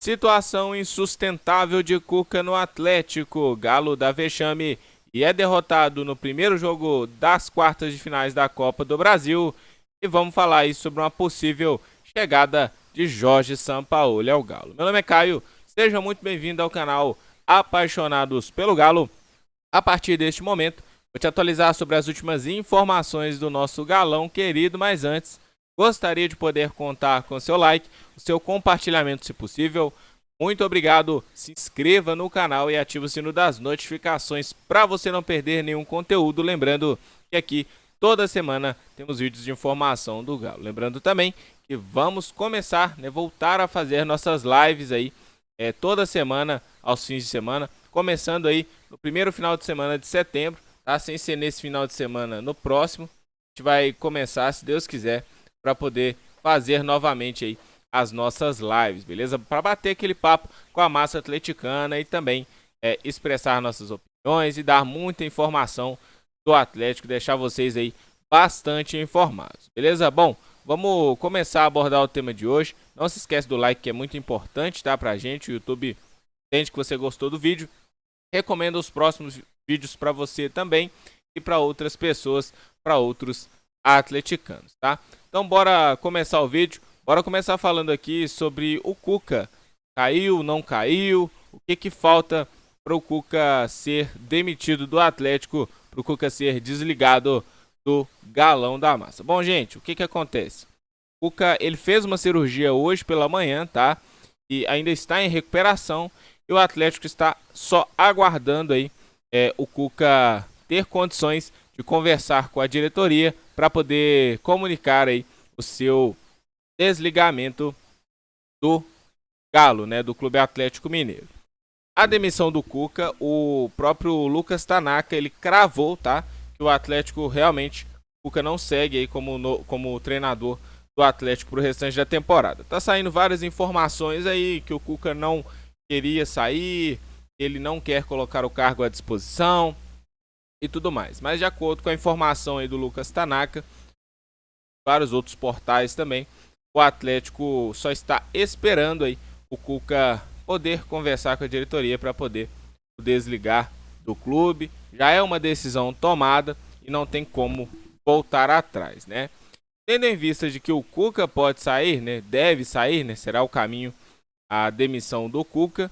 Situação insustentável de Cuca no Atlético. Galo dá vexame e é derrotado no primeiro jogo das quartas de finais da Copa do Brasil. E vamos falar aí sobre uma possível chegada de Jorge Sampaoli ao Galo. Meu nome é Caio, seja muito bem-vindo ao canal Apaixonados pelo Galo. A partir deste momento, vou te atualizar sobre as últimas informações do nosso galão querido, mas antes, gostaria de poder contar com seu like, o seu compartilhamento se possível. Muito obrigado, se inscreva no canal e ative o sino das notificações para você não perder nenhum conteúdo. Lembrando que aqui toda semana temos vídeos de informação do Galo. Lembrando também que vamos começar, voltar a fazer nossas lives aí toda semana, aos fins de semana, começando aí no primeiro final de semana de setembro, tá? Sem ser nesse final de semana, no próximo. A gente vai começar, se Deus quiser, para poder fazer novamente aí as nossas lives, beleza? Para bater aquele papo com a massa atleticana e também expressar nossas opiniões e dar muita informação do Atlético, deixar vocês aí bastante informados, beleza? Bom, vamos começar a abordar o tema de hoje. Não se esquece do like, que é muito importante, tá? Pra gente, o YouTube entende que você gostou do vídeo. Recomendo os próximos vídeos para você também e para outras pessoas, para outros atleticanos, tá? Então bora começar o vídeo. Bora começar falando aqui sobre o Cuca. Caiu, não caiu? O que falta para o Cuca ser demitido do Atlético, para o Cuca ser desligado do Galão da Massa? Bom, gente, o que acontece? O Cuca, ele fez uma cirurgia hoje pela manhã, tá? E ainda está em recuperação. E o Atlético está só aguardando aí o Cuca ter condições de conversar com a diretoria para poder comunicar aí o seu desligamento do Galo, né, do Clube Atlético Mineiro. A demissão do Cuca, o próprio Lucas Tanaka, ele cravou, tá, que o Atlético realmente, o Cuca não segue aí como treinador do Atlético para o restante da temporada. Tá saindo várias informações aí que o Cuca não queria sair, ele não quer colocar o cargo à disposição e tudo mais. Mas de acordo com a informação aí do Lucas Tanaka, vários outros portais também, o Atlético só está esperando aí o Cuca poder conversar com a diretoria para poder desligar do clube. Já é uma decisão tomada e não tem como voltar atrás, né? Tendo em vista de que o Cuca pode sair, né, deve sair, né, será o caminho a demissão do Cuca,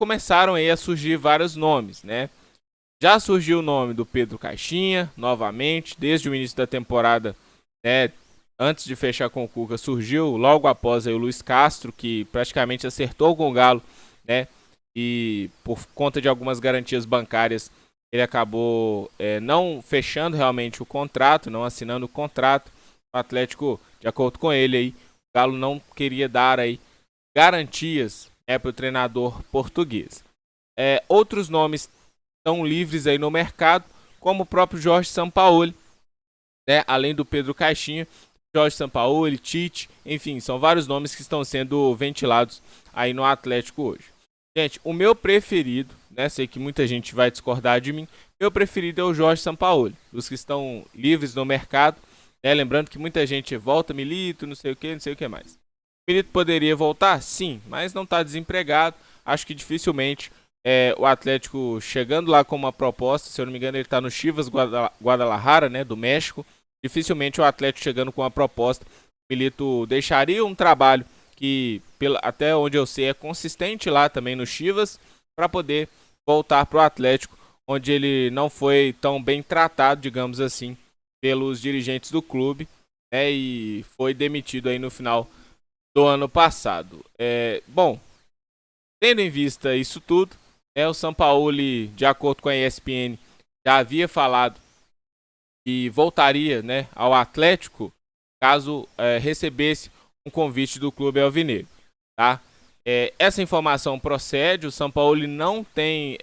começaram aí a surgir vários nomes, né? Já surgiu o nome do Pedro Caixinha, novamente, desde o início da temporada, né? Antes de fechar com o Cuca, surgiu logo após aí o Luiz Castro, que praticamente acertou com o Galo, né? E por conta de algumas garantias bancárias, ele acabou não fechando realmente o contrato, não assinando o contrato. O Atlético, de acordo com ele, aí, o Galo não queria dar aí garantias para o treinador português. Outros nomes estão livres aí no mercado, como o próprio Jorge Sampaoli, né? Além do Pedro Caixinha, Jorge Sampaoli, Tite, enfim, são vários nomes que estão sendo ventilados aí no Atlético hoje. Gente, o meu preferido, né? Sei que muita gente vai discordar de mim, meu preferido é o Jorge Sampaoli, os que estão livres no mercado, né? Lembrando que muita gente volta, Milito, não sei o que mais. Milito poderia voltar? Sim, mas não está desempregado. Acho que dificilmente o Atlético chegando lá com uma proposta, se eu não me engano ele está no Chivas Guadalajara, né, do México. Dificilmente o Atlético chegando com uma proposta, o Milito deixaria um trabalho que, até onde eu sei, é consistente lá também no Chivas, para poder voltar para o Atlético, onde ele não foi tão bem tratado, digamos assim, pelos dirigentes do clube, né, e foi demitido aí no final do ano passado. Bom, tendo em vista isso tudo, o Sampaoli, de acordo com a ESPN, já havia falado que voltaria, né, ao Atlético caso recebesse um convite do clube alvinegro, tá? Essa informação procede, o Sampaoli não tem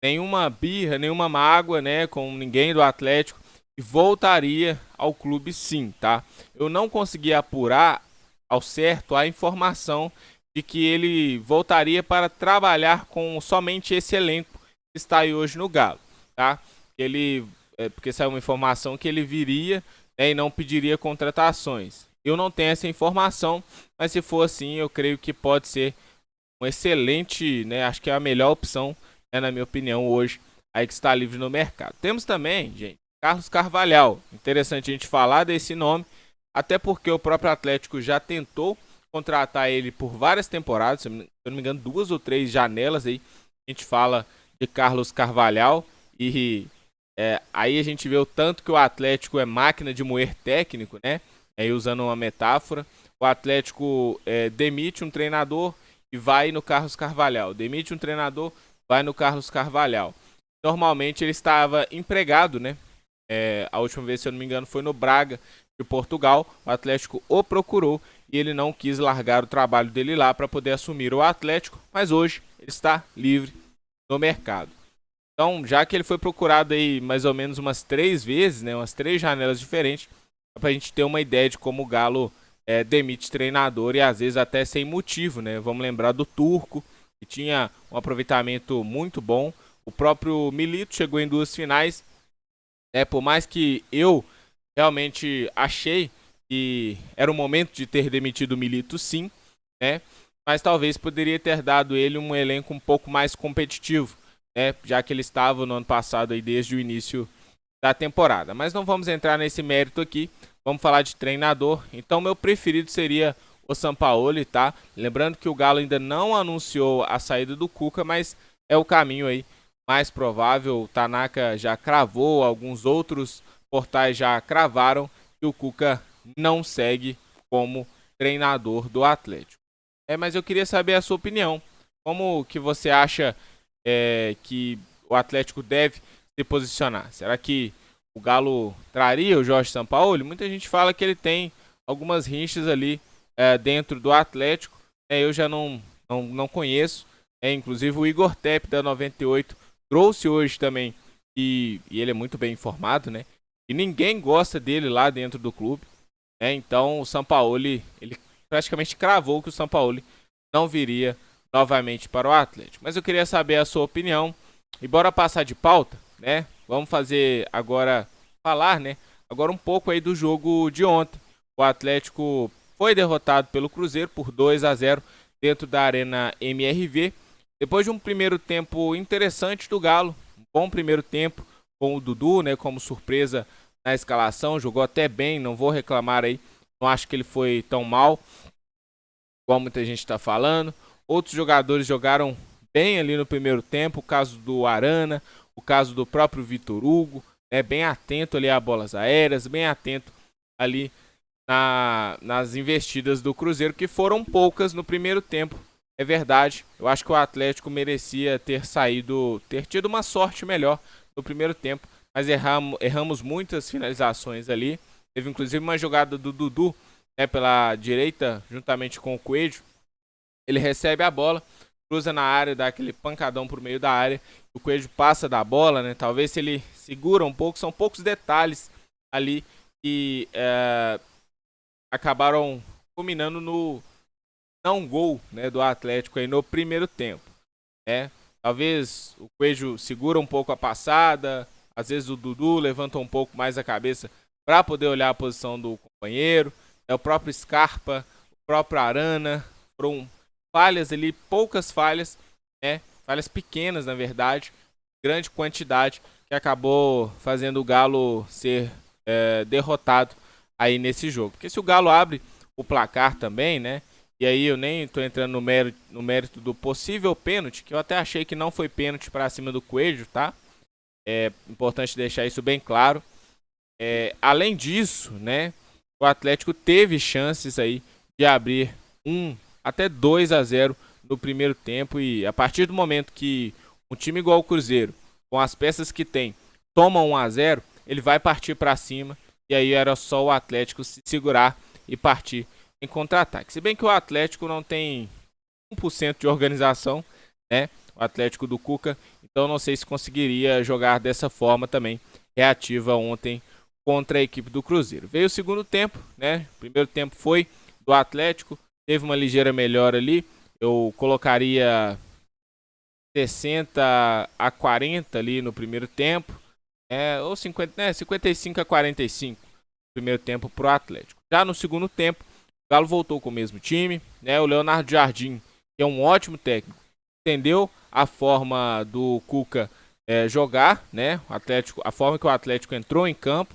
nenhuma birra, nenhuma mágoa, né, com ninguém do Atlético e voltaria ao clube sim, tá? Eu não consegui apurar ao certo a informação de que ele voltaria para trabalhar com somente esse elenco que está aí hoje no Galo, tá? Porque saiu uma informação que ele viria, né, e não pediria contratações. Eu não tenho essa informação, mas se for assim, eu creio que pode ser um excelente, né? Acho que é a melhor opção, né, na minha opinião, hoje, aí que está livre no mercado. Temos também, gente, Carlos Carvalhal. Interessante a gente falar desse nome, até porque o próprio Atlético já tentou contratar ele por várias temporadas, se eu não me engano, 2 ou 3 janelas aí. A gente fala de Carlos Carvalhal e aí a gente vê o tanto que o Atlético é máquina de moer técnico, né? Aí usando uma metáfora, o Atlético demite um treinador e vai no Carlos Carvalhal. Demite um treinador, vai no Carlos Carvalhal. Normalmente ele estava empregado, né? A última vez, se eu não me engano, foi no Braga de Portugal. O Atlético o procurou e ele não quis largar o trabalho dele lá para poder assumir o Atlético, mas hoje ele está livre no mercado. Então, já que ele foi procurado aí mais ou menos umas 3 vezes, né, umas 3 janelas diferentes, para a gente ter uma ideia de como o Galo demite treinador e às vezes até sem motivo, né? Vamos lembrar do Turco, que tinha um aproveitamento muito bom. O próprio Milito chegou em 2 finais. Por mais que eu realmente achei que era o momento de ter demitido o Milito, sim, né? Mas talvez poderia ter dado ele um elenco um pouco mais competitivo, né? Já que ele estava no ano passado aí desde o início da temporada. Mas não vamos entrar nesse mérito aqui. Vamos falar de treinador. Então, meu preferido seria o Sampaoli, tá? Lembrando que o Galo ainda não anunciou a saída do Cuca, mas é o caminho aí mais provável. O Tanaka já cravou, alguns outros portais já cravaram que o Cuca não segue como treinador do Atlético. Mas eu queria saber a sua opinião. Como que você acha que o Atlético deve se posicionar? Será que o Galo traria o Jorge Sampaoli? Muita gente fala que ele tem algumas rinchas ali dentro do Atlético. Eu já não conheço. Inclusive o Igor Tepe da 98 trouxe hoje também, e ele é muito bem informado, né? E ninguém gosta dele lá dentro do clube. Então o Sampaoli, ele praticamente cravou que o Sampaoli não viria novamente para o Atlético. Mas eu queria saber a sua opinião. E bora passar de pauta, né? Vamos fazer agora, falar, né? Agora um pouco aí do jogo de ontem. O Atlético foi derrotado pelo Cruzeiro por 2-0 dentro da Arena MRV. Depois de um primeiro tempo interessante do Galo, um bom primeiro tempo com o Dudu, né? Como surpresa na escalação, jogou até bem, não vou reclamar aí. Não acho que ele foi tão mal, igual muita gente está falando. Outros jogadores jogaram bem ali no primeiro tempo, o caso do Arana, o caso do próprio Vitor Hugo, bem atento ali a bolas aéreas, bem atento ali nas investidas do Cruzeiro, que foram poucas no primeiro tempo. É verdade, eu acho que o Atlético merecia ter tido uma sorte melhor no primeiro tempo, mas erramos muitas finalizações ali. Teve inclusive uma jogada do Dudu pela direita, juntamente com o Coelho. Ele recebe a bola, cruza na área, dá aquele pancadão por meio da área. O Coelho passa da bola, né? Talvez se ele segura um pouco, são poucos detalhes ali que acabaram culminando no não gol, né, do Atlético aí no primeiro tempo. Talvez o Coelho segura um pouco a passada, às vezes o Dudu levanta um pouco mais a cabeça para poder olhar a posição do companheiro. O próprio Scarpa, o próprio Arana, foram falhas ali, poucas falhas, falhas pequenas na verdade, grande quantidade, que acabou fazendo o Galo ser derrotado aí nesse jogo. Porque se o Galo abre o placar também, né? E aí eu nem estou entrando no mérito do possível pênalti, que eu até achei que não foi pênalti para cima do Coelho, tá? É importante deixar isso bem claro. Além disso, né? O Atlético teve chances aí de abrir até 2-0 no primeiro tempo, e a partir do momento que um time igual o Cruzeiro, com as peças que tem, toma 1-0, ele vai partir para cima, e aí era só o Atlético se segurar e partir em contra-ataque. Se bem que o Atlético não tem 1% de organização, né? O Atlético do Cuca, então não sei se conseguiria jogar dessa forma também reativa ontem contra a equipe do Cruzeiro. Veio o segundo tempo, né? O primeiro tempo foi do Atlético, teve uma ligeira melhora ali. Eu colocaria 60-40 ali no primeiro tempo, ou 55-45. primeiro tempo para o Atlético. Já no segundo tempo, o Galo voltou com o mesmo time, né? O Leonardo Jardim, que é um ótimo técnico, entendeu a forma do Cuca jogar, né? O Atlético, a forma que o Atlético entrou em campo,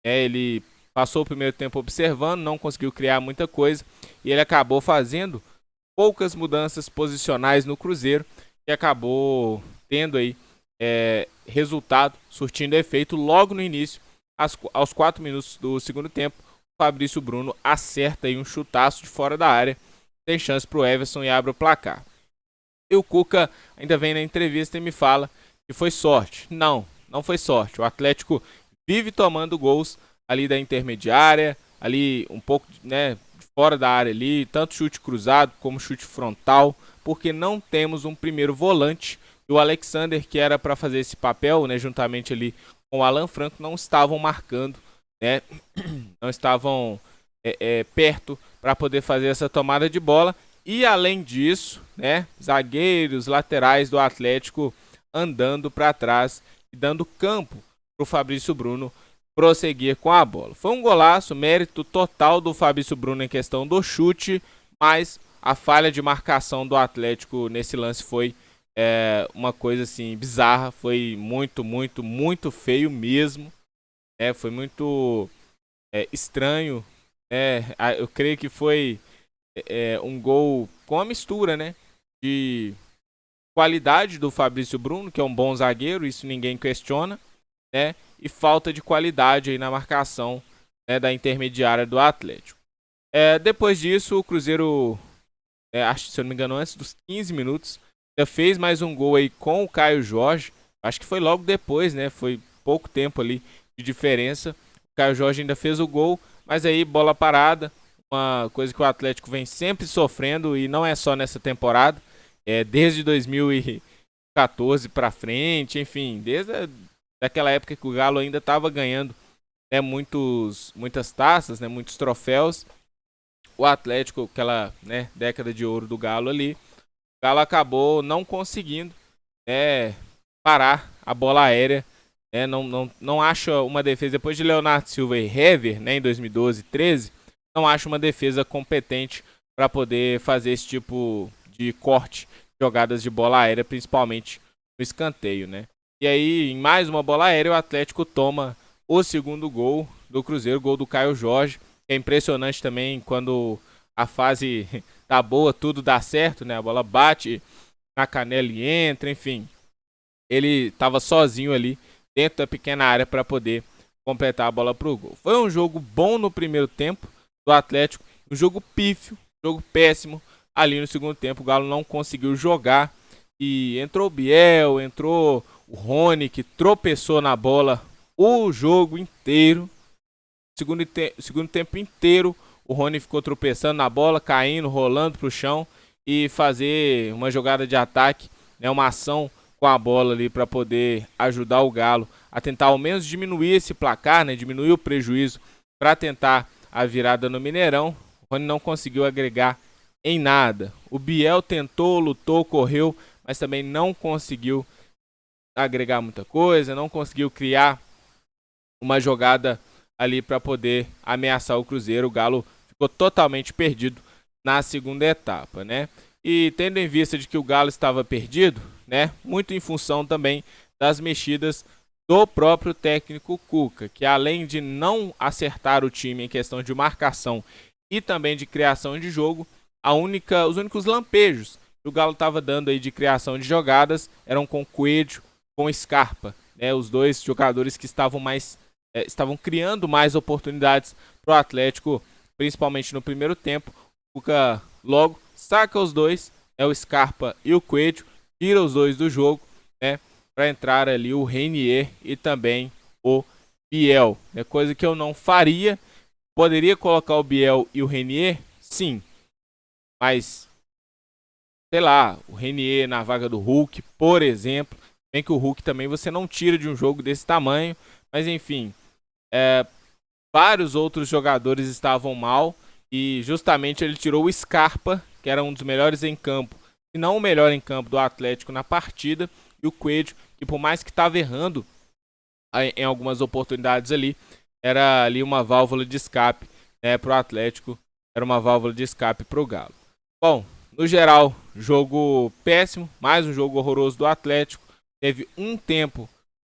ele passou o primeiro tempo observando, não conseguiu criar muita coisa e ele acabou fazendo poucas mudanças posicionais no Cruzeiro e acabou tendo aí resultado, surtindo efeito logo no início, aos 4 minutos do segundo tempo. O Fabrício Bruno acerta aí um chutaço de fora da área, tem chance para o Everson e abre o placar. E o Cuca ainda vem na entrevista e me fala que foi sorte. Não foi sorte. O Atlético vive tomando gols ali da intermediária, ali um pouco, né, de fora da área ali, tanto chute cruzado como chute frontal, porque não temos um primeiro volante. E o Alexander, que era para fazer esse papel, né, juntamente ali com o Alan Franco, não estavam marcando, né, não estavam perto para poder fazer essa tomada de bola. E além disso, né, zagueiros, laterais do Atlético andando para trás e dando campo para o Fabrício Bruno prosseguir com a bola. Foi um golaço, mérito total do Fabrício Bruno em questão do chute, mas a falha de marcação do Atlético nesse lance foi uma coisa assim bizarra, foi muito feio mesmo, foi muito estranho, eu creio que foi um gol com a mistura, né, de qualidade do Fabrício Bruno, que é um bom zagueiro, isso ninguém questiona, né, e falta de qualidade aí na marcação, né, da intermediária do Atlético. Depois disso, o Cruzeiro, acho, se eu não me engano, antes dos 15 minutos, já fez mais um gol aí com o Caio Jorge. Acho que foi logo depois, né? Foi pouco tempo ali de diferença. O Caio Jorge ainda fez o gol, mas aí bola parada, uma coisa que o Atlético vem sempre sofrendo e não é só nessa temporada, desde 2014 para frente, enfim, desde daquela época que o Galo ainda estava ganhando, né, muitas taças, né, muitos troféus. O Atlético, aquela, né, década de ouro do Galo ali, o Galo acabou não conseguindo parar a bola aérea. Não acha uma defesa, depois de Leonardo Silva e Hever, né, em 2012 e 2013, não acha uma defesa competente para poder fazer esse tipo de corte, jogadas de bola aérea, principalmente no escanteio, né? E aí, em mais uma bola aérea, o Atlético toma o segundo gol do Cruzeiro, gol do Caio Jorge. É impressionante também quando a fase tá boa, tudo dá certo, né? A bola bate na canela e entra, enfim. Ele estava sozinho ali dentro da pequena área para poder completar a bola pro gol. Foi um jogo bom no primeiro tempo do Atlético, um jogo pífio, um jogo péssimo ali no segundo tempo. O Galo não conseguiu jogar e entrou o Biel, entrou o Rony, que tropeçou na bola o jogo inteiro. Segundo tempo inteiro, o Rony ficou tropeçando na bola, caindo, rolando pro chão e fazer uma jogada de ataque, né, uma ação com a bola ali para poder ajudar o Galo a tentar ao menos diminuir esse placar, né, diminuir o prejuízo para tentar a virada no Mineirão. O Rony não conseguiu agregar em nada. O Biel tentou, lutou, correu, mas também não conseguiu agregar muita coisa, não conseguiu criar uma jogada ali para poder ameaçar o Cruzeiro. O Galo ficou totalmente perdido na segunda etapa, né? E tendo em vista de que o Galo estava perdido, né, muito em função também das mexidas do próprio técnico Cuca, que além de não acertar o time em questão de marcação e também de criação de jogo, os únicos lampejos que o Galo estava dando aí de criação de jogadas eram com Coelho, com Scarpa, né, os dois jogadores que estavam criando mais oportunidades para o Atlético, principalmente no primeiro tempo. O Cuca logo saca os dois, o Scarpa e o Coelho, tira os dois do jogo, né, para entrar ali o Renier e também o Biel. É coisa que eu não faria. Poderia colocar o Biel e o Renier? Sim. Mas, sei lá, o Renier na vaga do Hulk, por exemplo. Bem que o Hulk também você não tira de um jogo desse tamanho. Mas enfim, vários outros jogadores estavam mal. E justamente ele tirou o Scarpa, que era um dos melhores em campo, se não o melhor em campo do Atlético na partida. E o Coelho, que por mais que estava errando em algumas oportunidades ali, era ali uma válvula de escape, né, para o Atlético, era uma válvula de escape para o Galo. Bom, no geral, jogo péssimo, mais um jogo horroroso do Atlético. Teve um tempo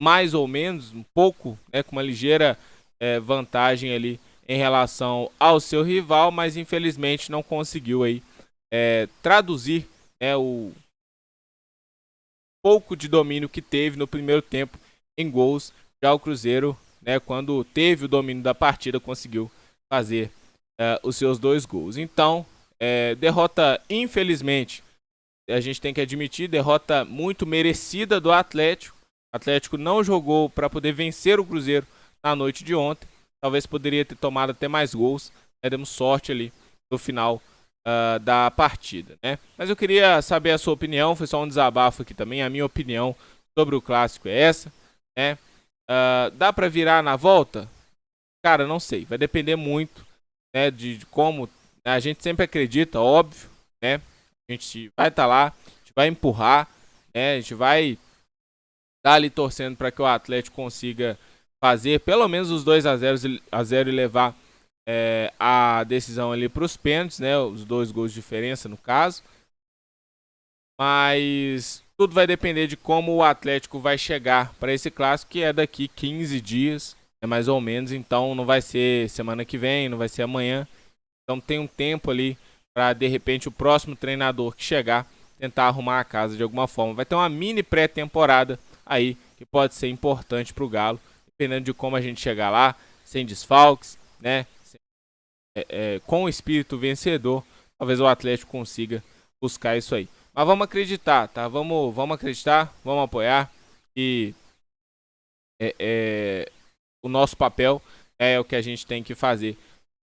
mais ou menos, um pouco, né, com uma ligeira vantagem ali em relação ao seu rival, mas infelizmente não conseguiu aí traduzir, né, o pouco de domínio que teve no primeiro tempo em gols. Já o Cruzeiro, né, quando teve o domínio da partida, conseguiu fazer os seus 2 gols. Então, derrota, infelizmente, a gente tem que admitir, derrota muito merecida do Atlético. O Atlético não jogou para poder vencer o Cruzeiro na noite de ontem. Talvez poderia ter tomado até mais gols. Demos sorte ali no final da partida, né? Mas eu queria saber a sua opinião. Foi só um desabafo aqui também. A minha opinião sobre o clássico é essa, né? Dá para virar na volta? Cara, não sei. Vai depender muito, né, de como a gente sempre acredita, óbvio, né? A gente vai estar lá, a gente vai empurrar, né? A gente vai estar ali torcendo para que o Atlético consiga fazer pelo menos os 2-0 e levar a decisão ali para os pênaltis, né? Os 2 gols de diferença no caso. Mas tudo vai depender de como o Atlético vai chegar para esse clássico, que é daqui 15 dias, mais ou menos. Então não vai ser semana que vem, não vai ser amanhã. Então tem um tempo ali para de repente o próximo treinador que chegar tentar arrumar a casa de alguma forma. Vai ter uma mini pré-temporada aí que pode ser importante para o Galo, dependendo de como a gente chegar lá, sem desfalques, né? Com o espírito vencedor, talvez o Atlético consiga buscar isso aí. Mas vamos acreditar, tá? Vamos acreditar, vamos apoiar e o nosso papel é o que a gente tem que fazer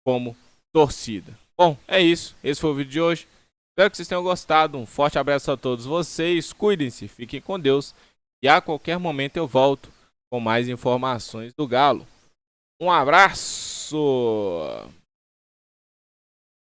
como torcida. Bom, é isso. Esse foi o vídeo de hoje. Espero que vocês tenham gostado. Um forte abraço a todos vocês. Cuidem-se, fiquem com Deus. E a qualquer momento eu volto com mais informações do Galo. Um abraço!